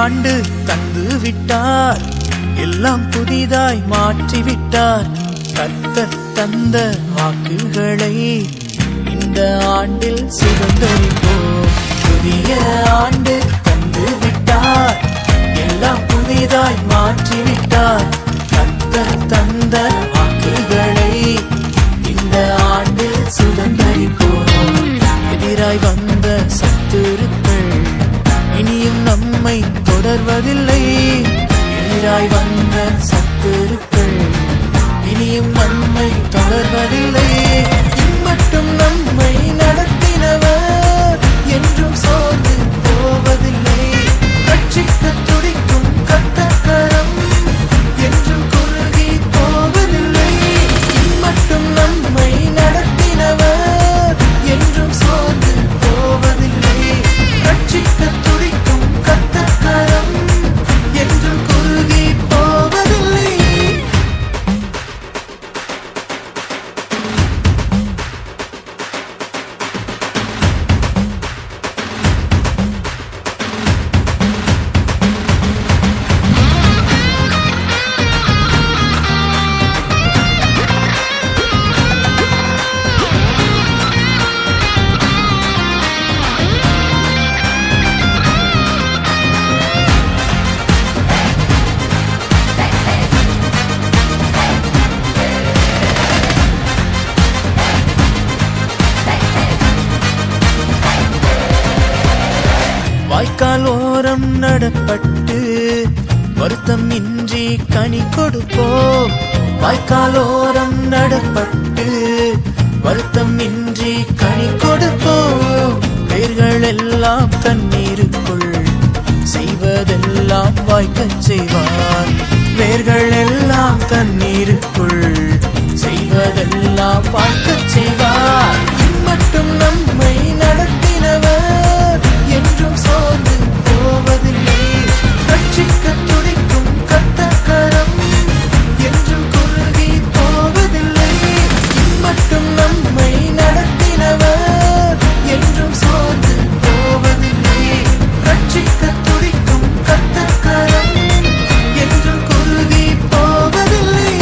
ஆண்டு தந்து விட்டார், எல்லாம் புதிதாய் மாற்றிவிட்டார். கர்த்தர் தந்த வாக்குகளை இந்த ஆண்டில் சுதந்தரிப்போம். புதிய ஆண்டு தந்து விட்டார், எல்லாம் புதிதாய் மாற்றிவிட்டார். கர்த்தர் தந்த வாக்குகளை இந்த ஆண்டில் சுதந்தரிப்போம். எதிராய் வந்த சத்துருக்கள் இனியும் நம்மை தொடர்வதில்லை. எதிராய் வந்த சத்துருக்கள் இனியும் நம்மை தொடர்வதில்லை. மட்டும் நம்மை நடத்தினவர் என்றும் சோர்ந்து போவதில்லை. ரட்சிக்க துடிக்கும் கர்த்தர் என்றும் குறுகி போவதில்லை. மட்டும் நம்மை நடத்தினவர் என்றும் சோர்ந்து போவதில்லை. ரட்சிக்க துடிக்கும் கர்த்தர் என்றும் குறுகி போவதில்லை. வாய்க்கால் ஓரம் நடப்பட்டு வருத்தம் இன்றி கனி கொடுப்போம். வாய்க்கால் ஓரம் நடப்பட்டு வருத்தம் இன்றி கனி கொடுப்போம். வேர்கள் எல்லாம் தண்ணீருக்குள் செய்வதெல்லாம் வாய்க்கச் செய்வார். வேர்கள் எல்லாம் தண்ணீருக்குள் செய்வதெல்லாம் வாய்க்கச் செய்வார். மட்டும் நம்மை நடத்தினவர் என்றும் சோர்ந்து போவதில்லை. ரட்சிக்க துடிக்கும் கர்த்தர் என்றும் குறுகி போவதில்லை. மட்டும் நம்மை நடத்தினவர் என்றும் சோர்ந்து போவதில்லை. ரட்சிக்க துடிக்கும் கர்த்தர் என்றும் குறுகி போவதில்லை.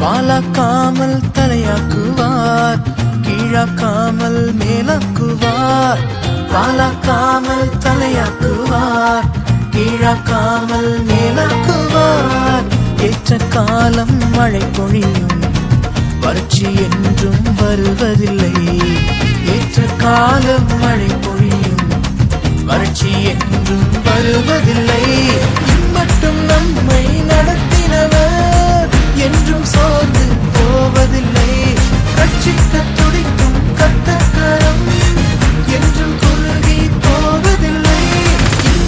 வாலாக்காமல் தலையாக்குவார், கீழாக்காமல் மேலாக்குவார். வாலாக்காமல் தலையாக்குவார், கீழாக்காமல் மேலாக்குவார். ஏற்ற காலம் மழை பொழியும், வறட்சி என்றும் வருவதில்லை. ஏற்ற காலம் மழை பொழியும், வறட்சி என்றும் வருவதில்லை. மட்டும் நம்மை நடத்தினவர் என்றும் சோர்ந்து போவதில்லை. ரட்சிக்க துடிக்கும் கர்த்தர் என்றும் குறுகி போவதில்லை.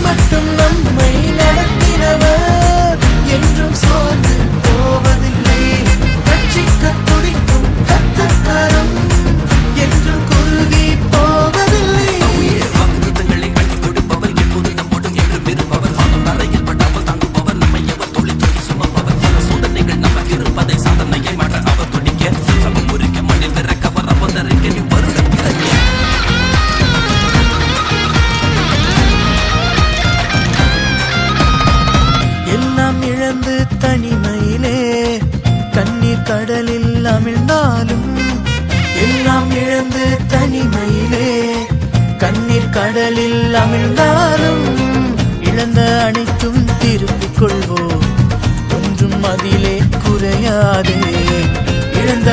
மட்டும் நம்மை நடத்தினவர் என்றும் சோர்ந்து போவதில்லை. ரட்சிக்க துடிக்கும் கர்த்தர் என்றும் குறுகி போவதில்லை. எல்லாம் இழந்து தனிமையிலே கண்ணீர் கடலில் அமிழ்ந்தாலும், எல்லாம் இழந்து தனிமையிலே கண்ணீர் கடலில் அமிழ்ந்தாலும், இழந்த அனைத்தும் திருப்பிக் கொள்வோம், ஒன்றும் அதிலே குறையாதே. இழந்த